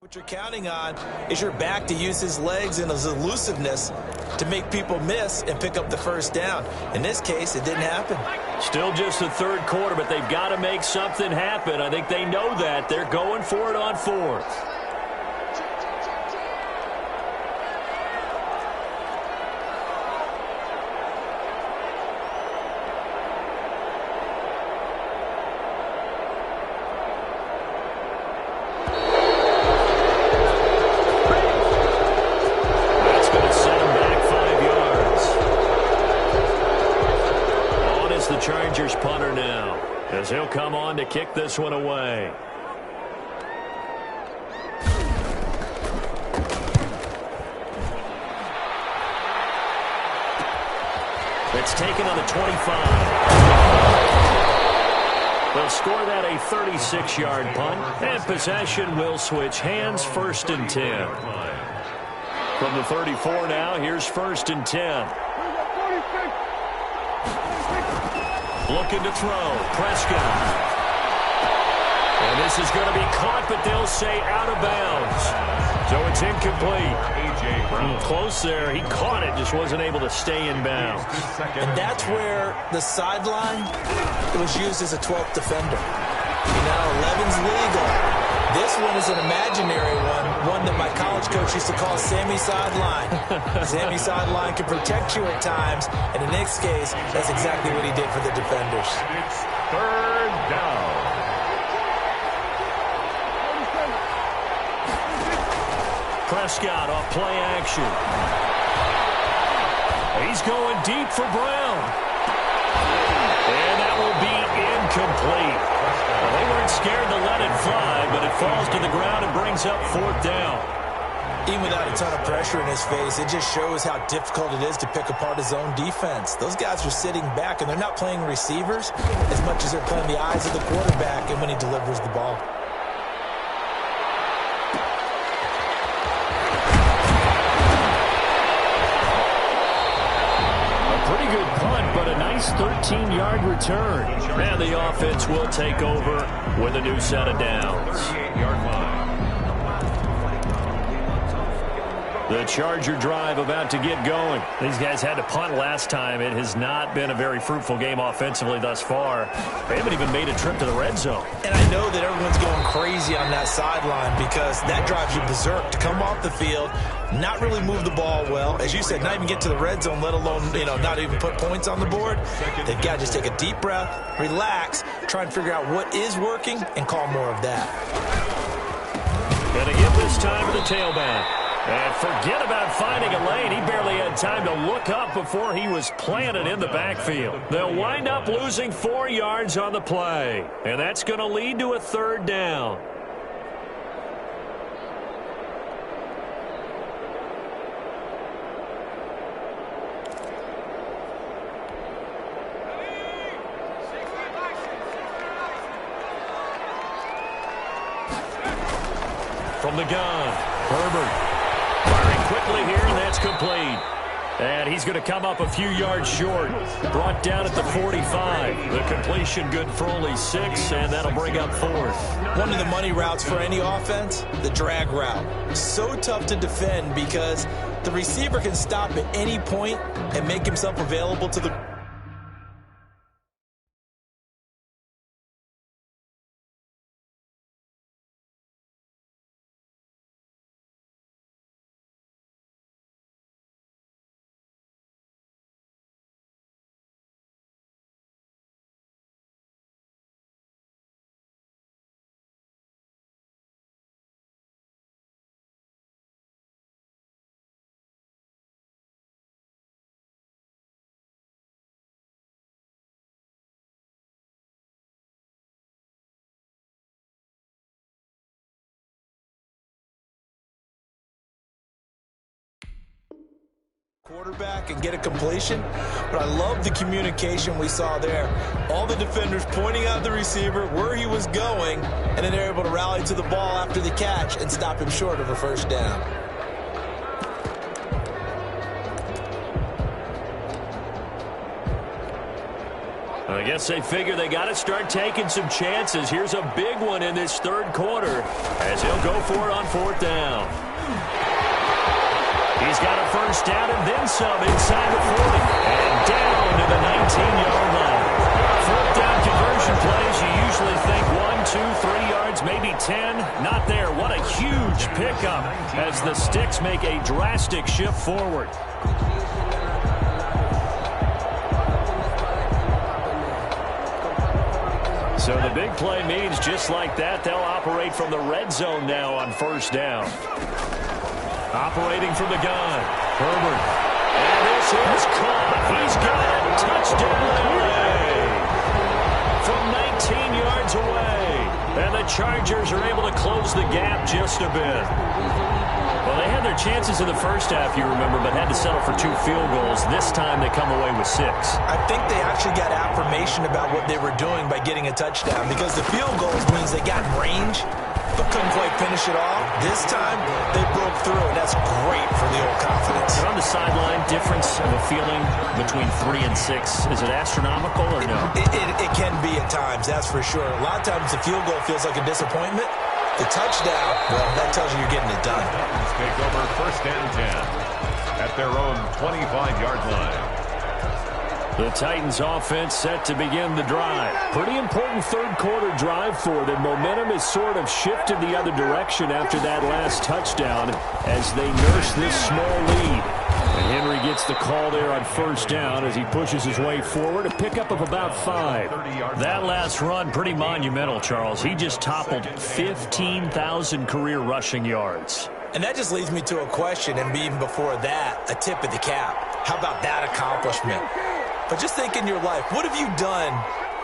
What you're counting on is your back to use his legs and his elusiveness to make people miss and pick up the first down. In this case, it didn't happen. Still just the third quarter, but they've got to make something happen. I think they know that. They're going for it on fourth. Chargers punter now, as he'll come on to kick this one away. It's taken on the 25. They'll score that a 36-yard punt, and possession will switch hands, 1st and 10. From the 34 now, here's 1st and 10. Looking to throw. Prescott. And this is going to be caught, but they'll say out of bounds. So it's incomplete. Close there. He caught it, just wasn't able to stay in bounds. And that's where the sideline was used as a 12th defender. You know, 11's legal. This one is an imaginary one that my college coach used to call Sammy Sideline. Sammy Sideline can protect you at times, and in this case, that's exactly what he did for the defenders. It's 3rd down. Prescott off play action. He's going deep for Brown. And that will be incomplete. Well, they weren't scared to let it fly, but it falls to the ground and brings up 4th down. Even without a ton of pressure in his face, it just shows how difficult it is to pick apart his own defense. Those guys are sitting back, and they're not playing receivers as much as they're playing the eyes of the quarterback and when he delivers the ball. Pretty good punt, but a nice 13-yard return. And the offense will take over with a new set of downs. 38-yard line. The Charger drive about to get going. These guys had to punt last time. It has not been a very fruitful game offensively thus far. They haven't even made a trip to the red zone. And I know that everyone's going crazy on that sideline because that drives you berserk to come off the field, not really move the ball well. As you said, not even get to the red zone, let alone, not even put points on the board. They've got to just take a deep breath, relax, try and figure out what is working, and call more of that. Going to give this time to the tailback. And forget about finding a lane. He barely had time to look up before he was planted in the backfield. They'll wind up losing 4 yards on the play. And that's going to lead to a 3rd down. From the gun, Herbert. Firing quickly here, and that's complete. And he's going to come up a few yards short. Brought down at the 45. The completion good for only 6, and that'll bring up 4th. One of the money routes for any offense, the drag route. So tough to defend because the receiver can stop at any point and make himself available to the... quarterback and get a completion, but I love the communication we saw there. All the defenders pointing out the receiver where he was going, and then they're able to rally to the ball after the catch and stop him short of a 1st down. I guess they figure they got to start taking some chances. Here's a big one in this third quarter as he'll go for it on fourth down. He's got a first down and then some inside the 40 and down to the 19-yard line. Fourth down conversion plays, you usually think 1, 2, 3 yards, maybe 10. Not there. What a huge pickup as the Sticks make a drastic shift forward. So the big play means just like that, they'll operate from the red zone now on first down. Operating from the gun, Herbert. And this is caught. He's got it. Touchdown, LA. From 19 yards away. And the Chargers are able to close the gap just a bit. Well, they had their chances in the first half, you remember, but had to settle for 2 field goals. This time they come away with 6. I think they actually got affirmation about what they were doing by getting a touchdown, because the field goals means they got range but couldn't quite finish it all. This time they broke through, and that's great for the old confidence. But on the sideline, difference of a feeling between 3 and 6, is it astronomical or no? It can be at times, that's for sure. A lot of times the field goal feels like a disappointment. The touchdown, well, that tells you you're getting it done. Take over first and 10 at their own 25-yard line. The Titans offense set to begin the drive. Pretty important third quarter drive for them. Momentum has sort of shifted the other direction after that last touchdown as they nurse this small lead. And Henry gets the call there on first down as he pushes his way forward. A pickup of about 5. That last run, pretty monumental, Charles. He just toppled 15,000 career rushing yards. And that just leads me to a question, and even before that, a tip of the cap. How about that accomplishment? But just think in your life, what have you done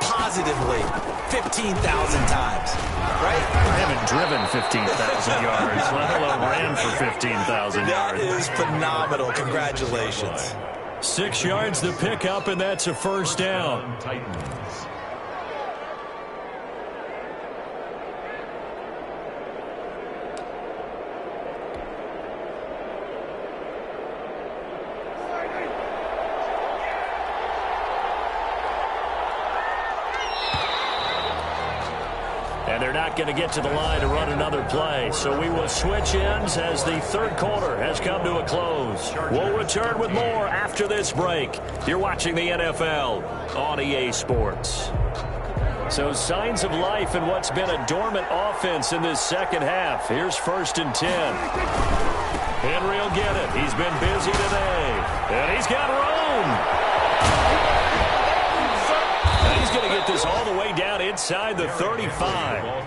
positively 15,000 times, right? I haven't driven 15,000 yards, let alone ran for 15,000 yards. That is phenomenal. Congratulations. 6 yards the pickup, and that's a first down. Titans. And they're not going to get to the line to run another play. So we will switch ends as the third quarter has come to a close. We'll return with more after this break. You're watching the NFL on EA Sports. So signs of life in what's been a dormant offense in this second half. Here's first and 10. Henry will get it. He's been busy today. And he's got room. He's going to get this all the way down inside the 35.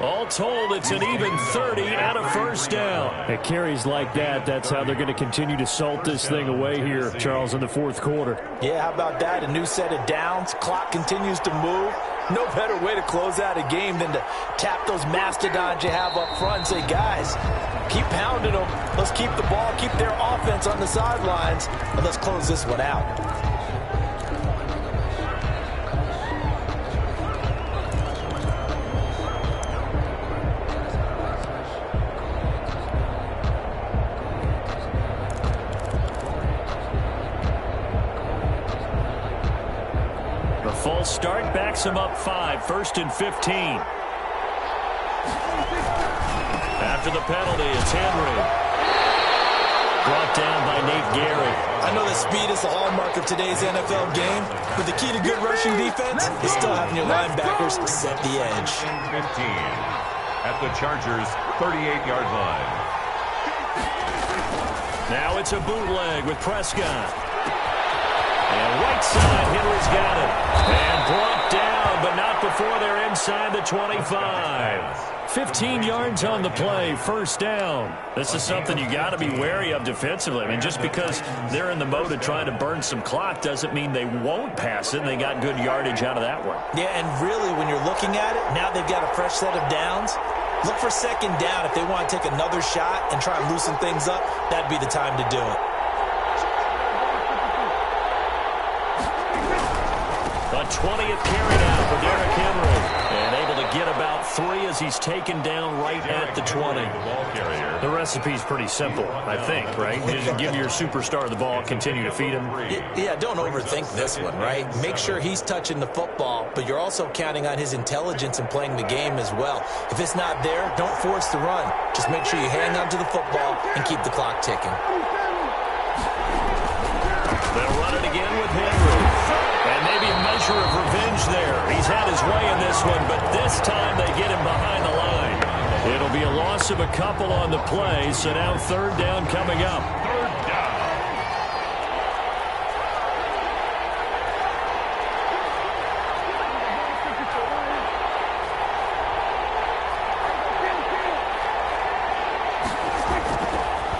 All told, it's an even 30 out of first down. It carries like that. That's how they're going to continue to salt this thing away here, Charles, in the fourth quarter. Yeah, how about that? A new set of downs. Clock continues to move. No better way to close out a game than to tap those mastodons you have up front and say, guys, keep pounding them. Let's keep the ball, keep their offense on the sidelines, and let's close this one out. False start backs him up 5, first and 15. After the penalty, it's Henry. Brought down by Nate Gary. I know that speed is the hallmark of today's NFL game, but the key to good rushing defense is still having your linebackers set the edge. 15 at the Chargers' 38-yard line. Now it's a bootleg with Prescott. And right side, Henry's got it. And brought down, but not before they're inside the 25. 15 yards on the play, first down. This is something you got to be wary of defensively. I mean, just because they're in the mode of trying to burn some clock doesn't mean they won't pass it. They got good yardage out of that one. Yeah, and really, when you're looking at it, now they've got a fresh set of downs. Look for second down. If they want to take another shot and try and loosen things up, that'd be the time to do it. A 20th carry now for Derrick Henry. And able to get about 3 as he's taken down right at the 20. The recipe's pretty simple, I think, right? Just give your superstar the ball, continue to feed him. Yeah, don't overthink this one, right? Make sure he's touching the football, but you're also counting on his intelligence in playing the game as well. If it's not there, don't force the run. Just make sure you hang on to the football and keep the clock ticking. They'll run it again with Henry. And maybe a measure of revenge there. He's had his way in this one, but this time they get him behind the line. It'll be a loss of a couple on the play, so now 3rd down coming up.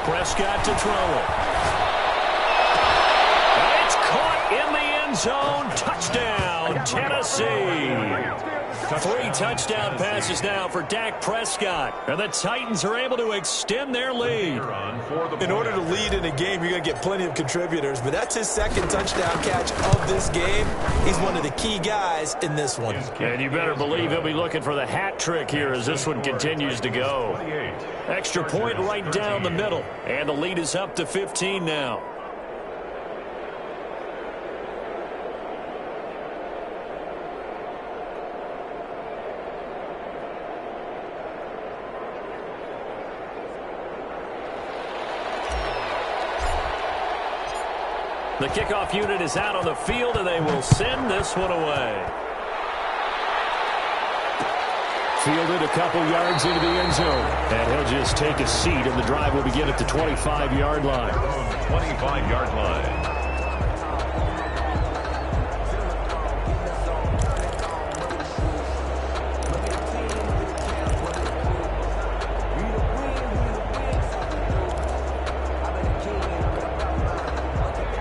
Prescott to throw it. It's caught in the end zone. Touchdown, Tennessee. 3 touchdown passes now for Dak Prescott. And the Titans are able to extend their lead. In order to lead in a game, you're going to get plenty of contributors, but that's his 2nd touchdown catch of this game. He's one of the key guys in this one. And you better believe he'll be looking for the hat trick here as this one continues to go. Extra point right down the middle. And the lead is up to 15 now. The kickoff unit is out on the field, and they will send this one away. Fielded a couple yards into the end zone. And he'll just take a seat, and the drive will begin at the 25-yard line. 25-yard line.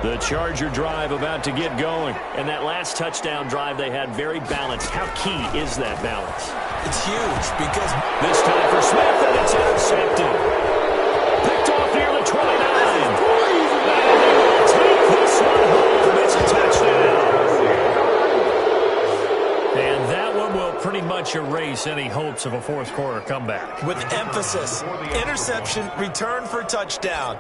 The Charger drive about to get going. And that last touchdown drive they had very balanced. How key is that balance? It's huge because this time for Smith, and it's intercepted. Picked off near the 29. And they will take this one home. It's a touchdown. And that one will pretty much erase any hopes of a fourth quarter comeback. with emphasis. Interception, return for touchdown.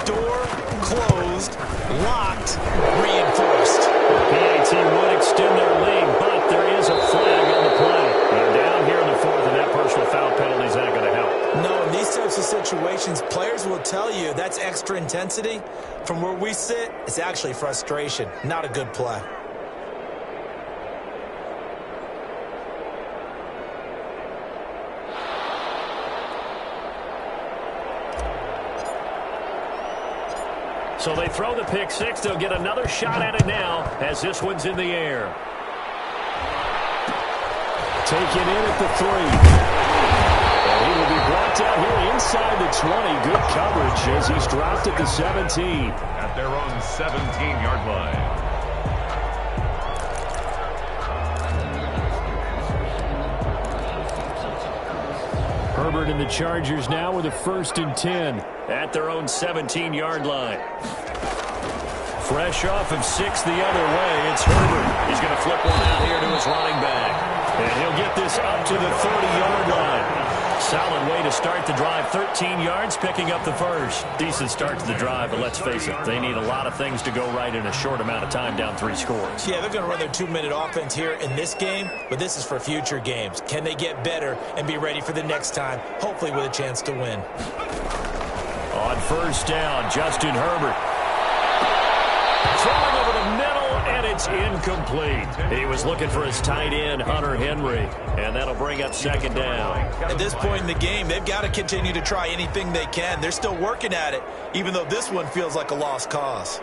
Door closed, locked, reinforced. PAT would extend their lead, but there is a flag on the play. They're down here in the 4th, and that personal foul penalty is not going to help. No, in these types of situations, players will tell you that's extra intensity. From where we sit, it's actually frustration, not a good play. So they throw the pick six. They'll get another shot at it now as this one's in the air. Taken in at the 3. And he will be brought down here inside the 20. Good coverage as he's dropped at the 17. At their own 17-yard line. Herbert and the Chargers now with a 1st and 10 at their own 17-yard line. Fresh off of 6 the other way, it's Herbert. He's going to flip one out here to his running back. And he'll get this up to the 30-yard line. Solid way to start the drive. 13 yards, picking up the first. Decent start to the drive, but let's face it, they need a lot of things to go right in a short amount of time, down 3 scores. Yeah, they're going to run their 2-minute offense here in this game, but this is for future games. Can they get better and be ready for the next time, hopefully with a chance to win? On 1st down, Justin Herbert. Throwing over the middle, and it's incomplete. He was looking for his tight end, Hunter Henry, and that'll bring up 2nd down. At this point in the game, they've got to continue to try anything they can. They're still working at it, even though this one feels like a lost cause.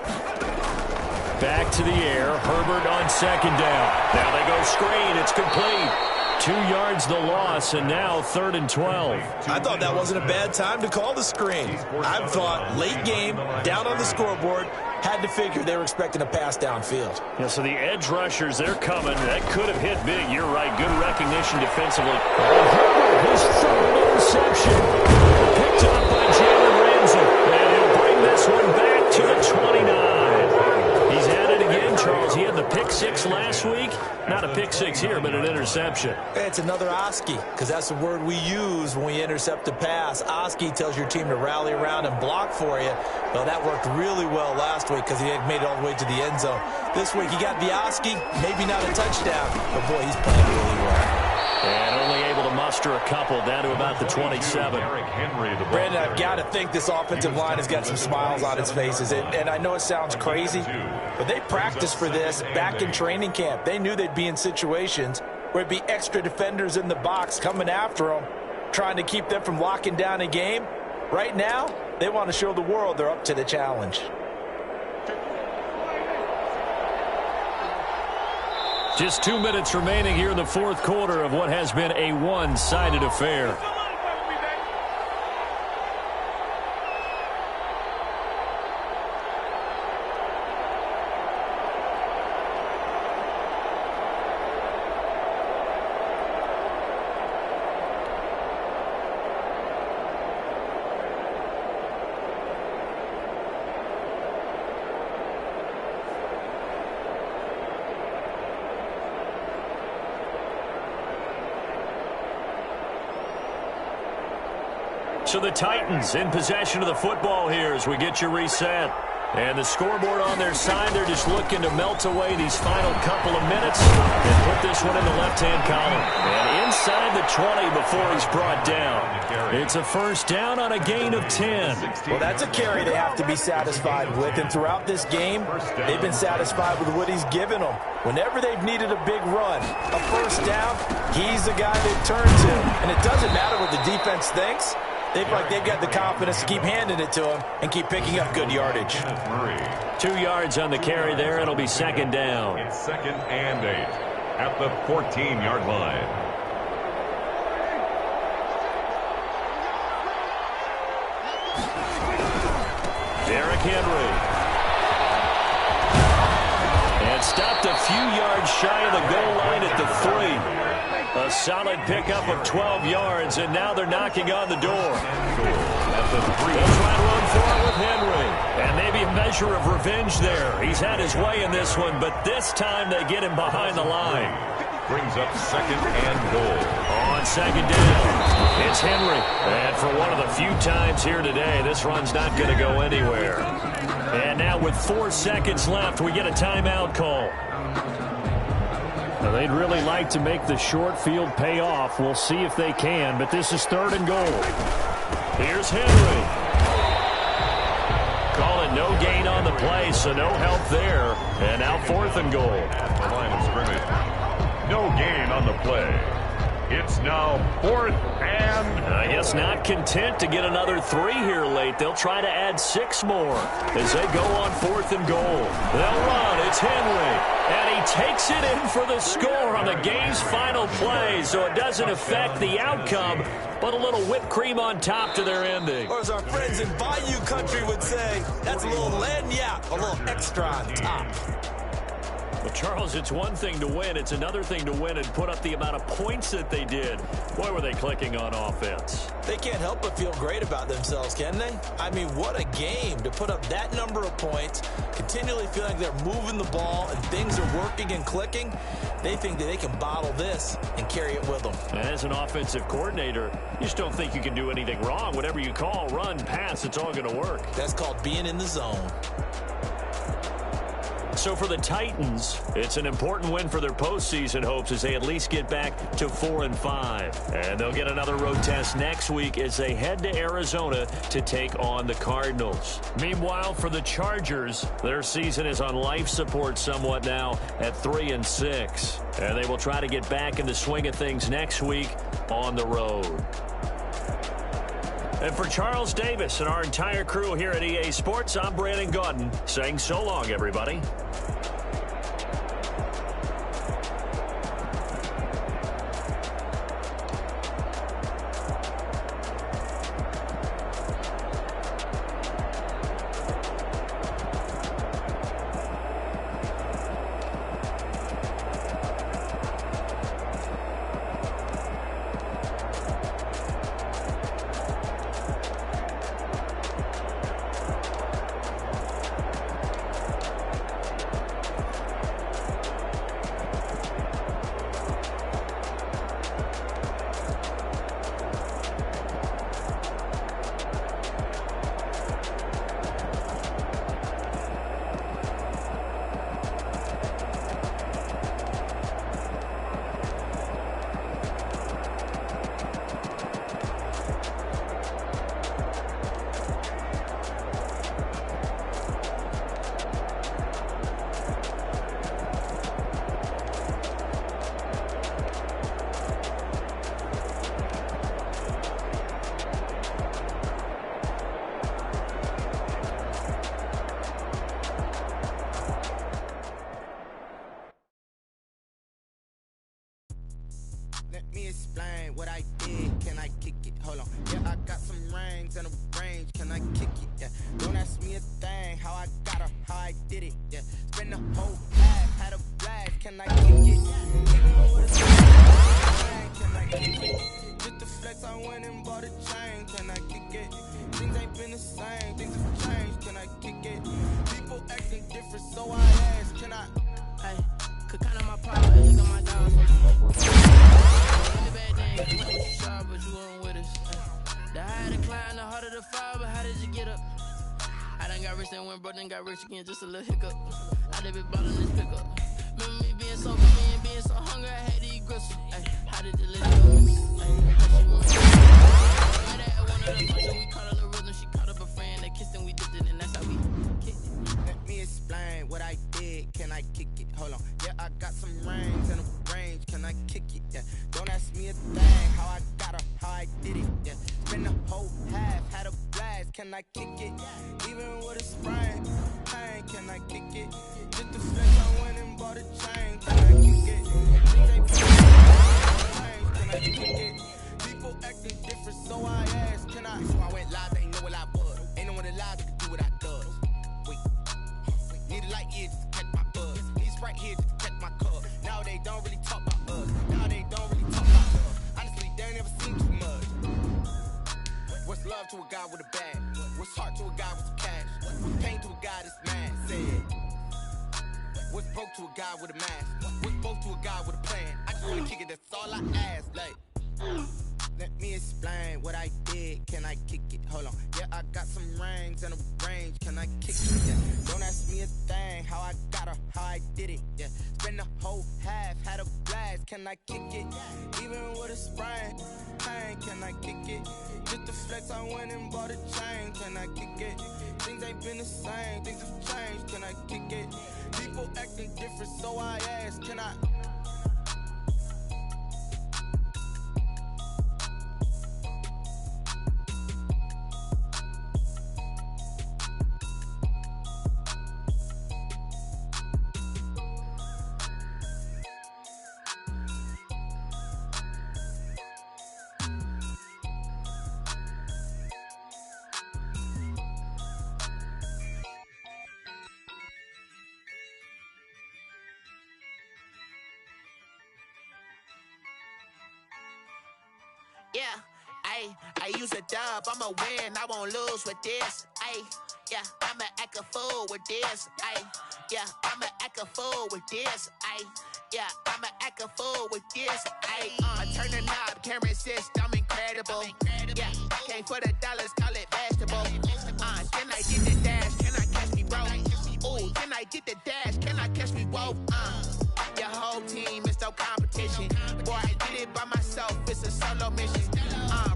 Back to the air, Herbert on 2nd down. Now they go screen, it's complete. 2 yards the loss, and now 3rd and 12. I thought that wasn't a bad time to call the screen. I thought late game, down on the scoreboard, had to figure they were expecting a pass downfield. Yeah, so the edge rushers, they're coming. That could have hit big. You're right. Good recognition defensively. Herbert, his 3rd interception. Picked up by Jalen Ramsey. And he'll bring this one back to the 29. He's at it again, Charles. He had the pick 6 last week. Not a pick six here, but an interception. It's another Oski, because that's the word we use when we intercept a pass. Oski tells your team to rally around and block for you. Well, that worked really well last week because he had made it all the way to the end zone. This week he got the Oski, maybe not a touchdown, but boy, he's playing really well. And only able to muster a couple down to about the 27. Brandon, I've got to think this offensive line has got some smiles on its faces. And I know it sounds crazy, but they practiced for this back in training camp. They knew they'd be in situations where it'd be extra defenders in the box coming after them, trying to keep them from locking down a game. Right now, they want to show the world they're up to the challenge. Just 2 minutes remaining here in the fourth quarter of what has been a one-sided affair. So the Titans in possession of the football here as we get you reset. And the scoreboard on their side, they're just looking to melt away these final couple of minutes and put this one in the left-hand column. And inside the 20 before he's brought down. It's a first down on a gain of 10. Well, that's a carry they have to be satisfied with. And throughout this game, they've been satisfied with what he's given them. Whenever they've needed a big run, a first down, he's the guy they turn to. And it doesn't matter what the defense thinks. They feel like they've got the confidence to keep handing it to him and keep picking up good yardage. 2 yards on the carry there. It'll be second down. It's 2nd and 8 at the 14-yard line. Derrick Henry. And stopped a few yards shy of the goal line at the 3. A solid pickup of 12 yards, and now they're knocking on the door. They'll try to run for it with Henry. And maybe a measure of revenge there. He's had his way in this one, but this time they get him behind the line. Brings up 2nd and goal. On second down, it's Henry. And for one of the few times here today, this run's not going to go anywhere. And now with 4 seconds left, we get a timeout call. Now they'd really like to make the short field pay off. We'll see if they can, but this is 3rd and goal. Here's Henry. Calling no gain on the play, so no help there. And now 4th and goal. At the line of scrimmage. No gain on the play. It's now 4th and... I guess not content to get another 3 here late. They'll try to add 6 more as they go on 4th and goal. They'll run. It's Henry. And he takes it in for the score on the game's final play, so it doesn't affect the outcome, but a little whipped cream on top to their ending. Or as our friends in Bayou Country would say, that's a little lagniappe, a little extra on top. Well, Charles, it's one thing to win. It's another thing to win and put up the amount of points that they did. Boy, were they clicking on offense. They can't help but feel great about themselves, can they? I mean, what a game to put up that number of points, continually feeling like they're moving the ball and things are working and clicking. They think that they can bottle this and carry it with them. As an offensive coordinator, you just don't think you can do anything wrong. Whatever you call, run, pass, it's all going to work. That's called being in the zone. So for the Titans, it's an important win for their postseason hopes as they at least get back to 4-5. And they'll get another road test next week as they head to Arizona to take on the Cardinals. Meanwhile, for the Chargers, their season is on life support somewhat now at 3-6. And they will try to get back in the swing of things next week on the road. And for Charles Davis and our entire crew here at EA Sports, I'm Brandon Gaudin saying so long, everybody. what I did, can I kick it? Hold on, yeah, I got some rings and a range, can I kick it? Yeah, don't ask me a thing, how I got her, how I did it. Yeah, spend the whole half, had a blast, can I kick it? Even with a chain, can I kick it? Just the flex, I went and bought a chain, can I kick it? Things ain't been the same, things have changed, can I kick it? People acting different, so I ask, can I? Hey, could count on my power, and look at my dogs. Really bad thing, you you sharp, but you weren't with us. The higher the climb, the harder the fall, but how did you get up? I done got rich and went broke, then got rich again, just a little hiccup. I done been ballin' this pickup. Remember me being so bummy and being so hungry, I had to eat gristle. Ay, how did you let it go? Met her at one of the functions, we caught a little rhythm, she caught up a friend, they kissed and we dipped it, and that's how we kicked it. Let me explain what I did, can I kick it? Hold on, yeah, I got some rings and a range, can I kick it? Yeah, don't ask me a thing, how I got her, how I did it. Yeah, spend the whole half, had a blast, can I kick it? Even with a sprain, pain, can I kick it? Just the flex, I went and bought a chain, can I kick it? Things ain't changed, can I kick it? People acting different, so I asked, can I? Before I went live, they ain't know what I was. Ain't no one alive that could do what I does. Wait, need a light here just to catch my buzz. Need Sprite here just to catch my cup. Now they don't really talk about us. Now they don't really talk about us. Honestly, they ain't never seen too much. What's love to a guy with a bag? What's heart to a guy with some cash? What's pain to a guy that's mad? Said. What's broke to a guy with a mask? What's broke to a guy with a plan? I just wanna kick it, that's all I ask. Like, let me explain what I did, can I kick it? Hold on, yeah, I got some rings and a range, can I kick it? Yeah, don't ask me a thing, how I got her, how I did it. Yeah, spend the whole half, had a blast, can I kick it? Even with a sprain, pain, can I kick it? Just the flex, I went and bought a chain, can I kick it? Things ain't been the same, things have changed, can I kick it? People acting different, so I ask, can I? Yeah, I use a dub, I'ma win, I won't lose with this. Yeah, I'ma act a fool with this. Yeah, I'ma act a fool with this. Yeah, I'ma act a fool with this. I turn the knob, can't resist, I'm incredible. Yeah, came for the dollars, call it vegetable. Can I get the dash? Can I catch me, bro? Ooh, can I get the dash? Can I catch me, whoa? Your whole team is no competition. Boy, I did it by myself, it's a solo mission.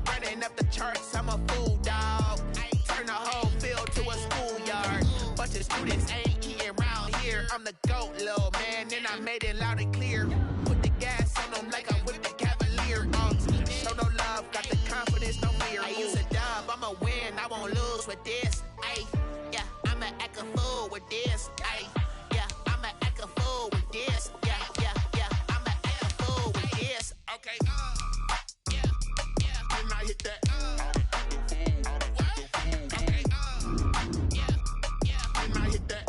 Running up the charts, I'm a fool, dog. Turn the whole field to a schoolyard. Bunch of students ain't eating round here. I'm the GOAT, little man, and I made it loud and clear. Put the gas on them like I'm with the Cavalier. Show no love, got the confidence, no fear. I use a dub, I'ma win, I won't lose with this. Yeah, I'ma act a fool with this. Yeah, I'ma act a fool with this. Yeah, I'ma act a fool with this. Okay, yeah, when I hit that. Okay, yeah, when I hit that.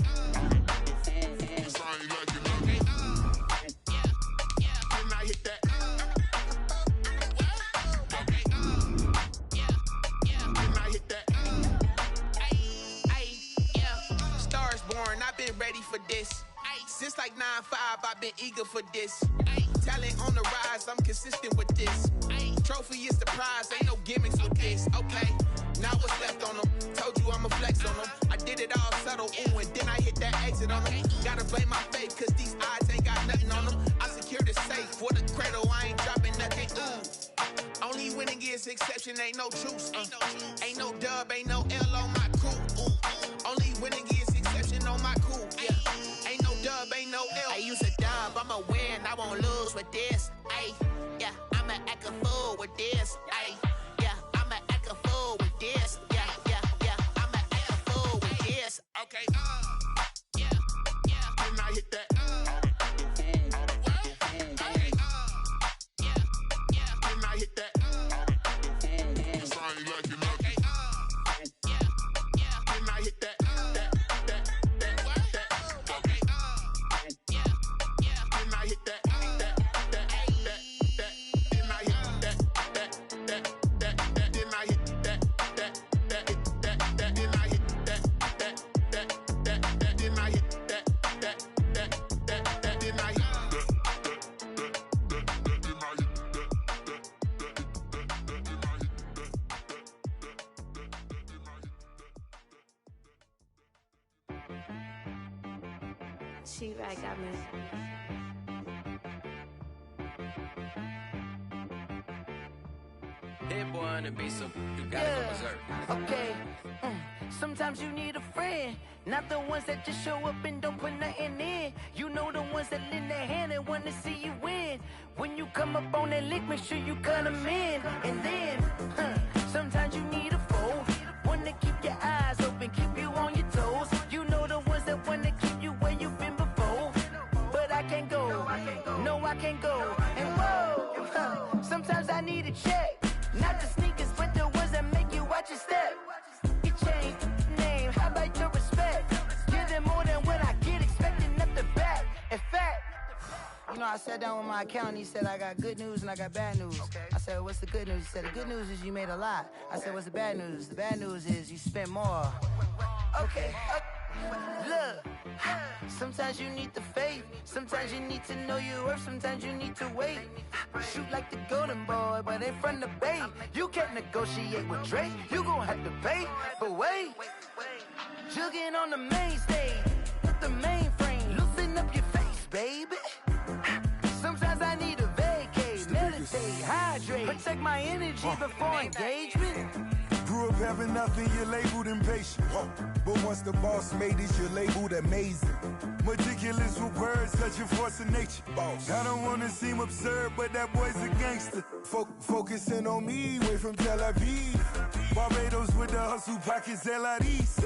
Sound like you know me. Yeah, when I hit that. Okay, yeah, when I hit that. Yeah, stars born, I've been ready for this. Since like 9-5, I've been eager for this. Talent on the rise, I'm consistent with this. Trophy is the prize, ain't no gimmicks with this. Okay, now what's left on them? Told you I'ma flex on them. I did it all subtle, ooh, and then I hit that exit on them. Gotta blame my faith, cause these eyes ain't got nothing on them. I secured the safe for the cradle, I ain't dropping nothing, ooh. Only winning is exception, ain't no truce. Ain't no dub, ain't no L on my crew. Ooh. Only winning is exception on my crew. Yeah, ain't no dub, ain't no L. I use a dub, I'ma win, I won't lose with this. Yeah, I'ma act a fool with this. Yeah, I'ma act a fool with this. Yeah, I'ma act a fool with this. Okay, yeah, when I hit that. Okay, yeah, when I hit that. She right got me. Hit boy on the beat, so you gotta go berserk. Okay. Sometimes you need a friend, not the ones that just show up and don't put nothing in. You know the ones that lend their hand and wanna see you win. When you come up on that lick, make sure you cut them in. And then, sometimes you need a foe, one to keep your eyes open, keep you on your toes. You know the ones that wanna keep you where you've been before. But I can't go, no I can't go. And whoa, sometimes I need a check, not the sneakers, but the ones that make you watch your step. You change name, how about your respect? Give them more than what I get, expecting up the back. In fact, you know, I sat down with my accountant, he said I got good news and I got bad news. I said, what's the good news? He said, the good news is you made a lot. I said, what's the bad news? The bad news is you spent more. Okay, look, sometimes you need the faith, sometimes you need to know your worth, sometimes you need to wait. Shoot like the golden boy, but ain't from the bay. You can't negotiate with Drake, you gon' have to pay. But wait, jugging on the main stage, with the mainframe, loosen up your face, baby. Sometimes I need a vacate, meditate, hydrate, protect my energy before engagement. Grew up having nothing, you're labeled impatient. But once the boss made it, you're labeled amazing. Meticulous with words, such a force of nature. I don't wanna seem absurd, but that boy's a gangster. Focusing on me, way from Tel Aviv. Barbados with the hustle pockets, LIDs.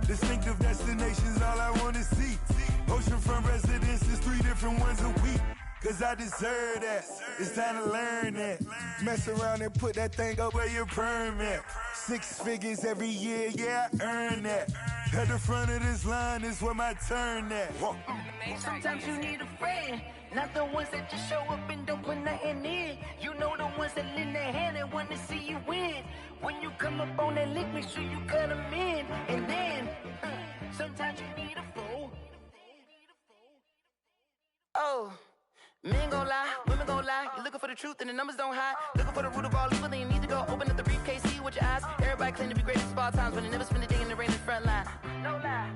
Distinctive destinations, all I wanna see. Oceanfront residences, 3 different ones a week. Cause I deserve that, it's time to learn that. Mess around and put that thing up where your permit. 6 figures every year, yeah, I earn that. At the front of this line is where my turn at. Sometimes you need a friend, not the ones that just show up and don't put nothing in. You know the ones that lend their hand and wanna see you win. When you come up on that lick, make sure you cut them in. And then, sometimes you need a fool. Oh. Men gon' lie, women gon' lie. You're looking for the truth and the numbers don't hide. Looking for the root of all evil, then you need to go open up the briefcase, see with your eyes. Everybody claim to be greatest of all times, but they never spend a day in the rain in the front line. No lie.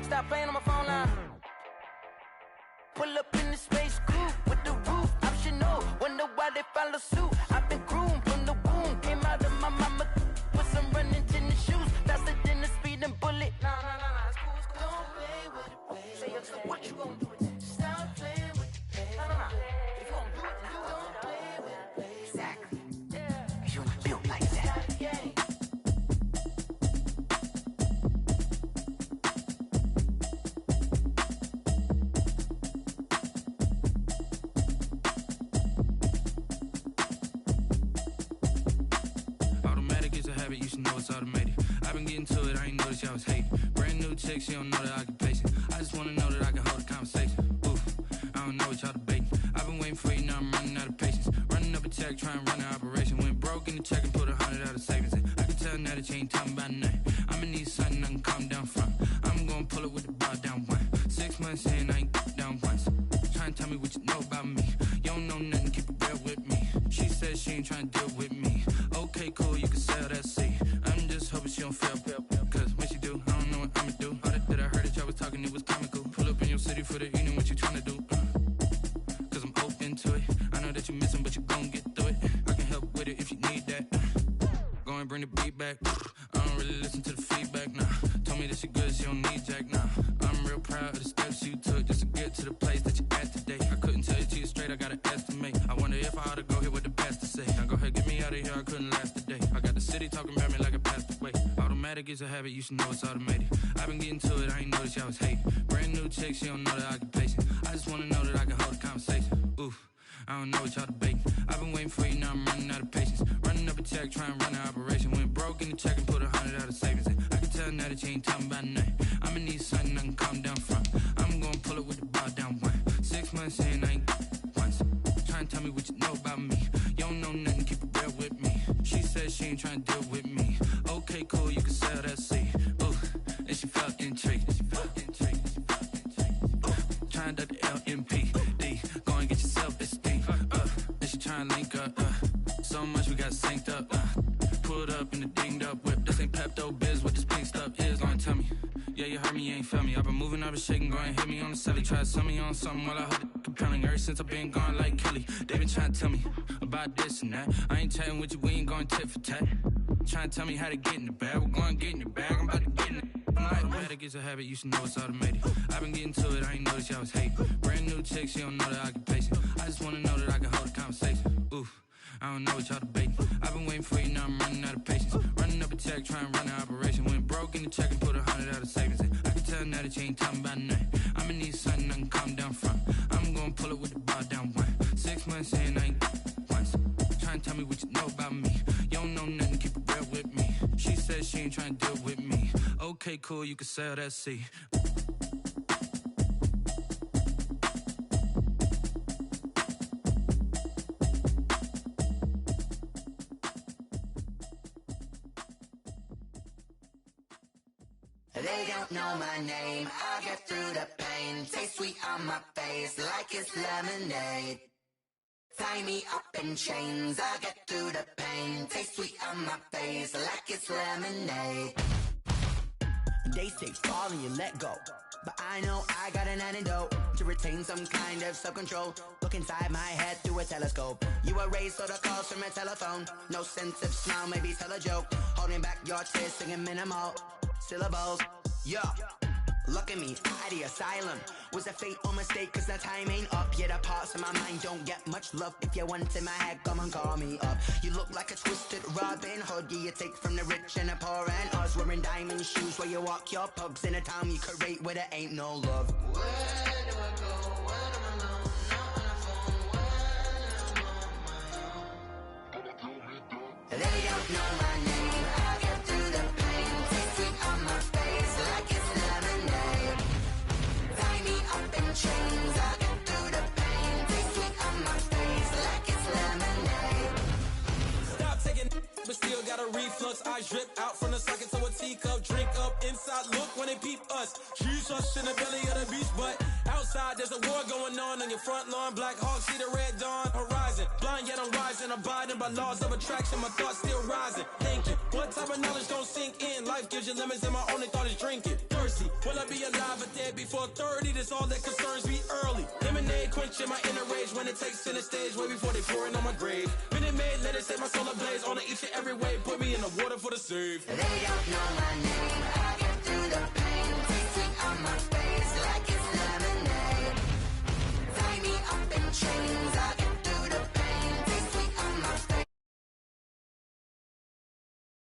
Stop playing on my phone line. Pull up in the space coupe with the roof optional. Wonder why they follow suit. I've been groomed from the womb. Came out of my mama with some running tennis shoes. Faster than the speeding bullet. Nah, it's cool, it's cool. Don't play with it, baby. Say, what you gon' do with it? Stop playing with it. If you gon' do it, then you don't play with it, baby. Exactly. Yeah. You built like that. Automatic is a habit, you should know it's automated. I've been getting to it, I ain't noticed y'all was hating. Brand new chick, she don't know the occupation. I just wanna know that I can hold a conversation. Oof. I don't know what y'all debating. I've been waiting for you, now I'm running out of patience. Running up a check, trying to run an operation. Went broke in the check and put 100 out of savings in. I can tell now that you ain't talking about nothing. I'ma need something I can calm down from. I'm gonna pull it with the bar down one. 6 months in, I ain't down once. Trying to tell me what you know about me. You don't know nothing, keep it real with me. She said she ain't trying to deal with me. Okay, cool, you can sell that seat. I'm just hoping she don't fail. Cause when she do, I don't know what I'ma do. All that I heard that y'all was talking, it was comical. Pull up in your city for the evening, what you trying to do? Cause I'm open to it. I know that you missing, but you gon' get through it. I can help with it if you need that. Go and bring the beat back. I don't really listen to the feedback, nah. Told me that she good, she don't need jack, nah. I'm real proud of the steps you took just to get to the place that you at today. I couldn't tell you to you straight, I gotta estimate. I wonder if I ought to go here with the pastor say. Now go ahead, get me out of here, I couldn't last a day. I got the city talking about me like I passed away. Automatic is a habit, you should know it's automated. I've been getting to it, I ain't noticed y'all was hating. Brand new chick, she don't know the occupation. I just wanna know that I can hold a conversation. Oof. I don't know what y'all debating. I've been waiting for you, now I'm running out of patience. Running up a check, trying to run an operation. Went broke in the check and put 100 out of savings in. I can tell now that you ain't talking about nothing. I'ma need something I can calm down from. I'm gonna pull it with the bar down one. 6 months in, I ain't once. Trying to tell me what you know about me. You don't know nothing, keep it real with me. She said she ain't trying to deal with me. Okay, cool, you can sell that seat. Ooh, and she felt intrigued. Trying to the LMPD. Go and get your self-esteem. And she trying to link up. So much we got synced up. Pulled up in the dinged up whip. This ain't Pepto-Biz, what this pink stuff is. Gonna tell me, Yeah, you heard me, you ain't felt me. I've been moving, I've been shaking, go and hit me on the celly. Try to sell me on something while I hold it compelling. Ever since I've been gone like Kelly, they been trying to tell me about this and that. I ain't chatting with you, we ain't going tit for tat. Trying to tell me how to get in the bag. We're going to get in your bag, I'm about to get in it. Automatic is a habit, you should know it's automated. I've been getting to it, I ain't noticed y'all was hating. Brand new chick, she don't know the occupation. I just wanna know that I can hold a conversation. Oof, I don't know what y'all debating. I've been waiting for you, now I'm running out of patience. Running up a check, trying to run an operation. Went broke in the check and put 100 out of savings in. I can tell now that you ain't talking about nothing. I'ma need something I can calm down from. I'm gonna pull it with the bar down one. 6 months in, I ain't once. Trying to tell me what you know about me. You don't know nothing, keep it real with me. She said she ain't trying to deal with me. Okay, cool, you can sell that seat. They don't know my name, I get through the pain. Taste sweet on my face like it's lemonade. Tie me up in chains, I get through the pain. Taste sweet on my face like it's lemonade. They say fall and you let go, but I know I got an antidote to retain some kind of self-control. Look inside my head through a telescope. You erase all the calls from a telephone. No sense of smile, maybe tell a joke. Holding back your tears, singing minimal syllables. Yeah, look at me, at the asylum. Was a fate or mistake, cause the time ain't up. Yeah, the parts of my mind don't get much love. If you want in my head, come and call me up. You look like a twisted Robin Hood. Yeah, you take from the rich and the poor and us. Wearing diamond shoes where you walk your pugs in a town you create where there ain't no love. Where do I go when I'm alone? Not on the phone, when I'm on my own. They don't know my name, I get through the pain. Taste sweet on my face like it's lemonade. Tie me up in chains, I get through the pain. Taste sweet on my face like it's lemonade. Stop taking but still got a reflux. I drip out from the socket to a teacup. Drink up inside, look when they peep us. She's us in the belly of the beach, but outside there's a war going on your front lawn. Black Hawk, see the red dawn horizon. Blind yet I'm rising, abiding by laws of attraction. My thoughts still rising, thinking what type of knowledge don't sink in? Life gives you lemons and my only thought is drinking. Thirsty, will I be alive or dead before 30? That's all that concerns me early. Lemonade quenching my inner rage when it takes center stage way before they pour it on my grave. Minute Maid, let it set my soul ablaze on each and every way. Put me in the water for the save. They don't know my name.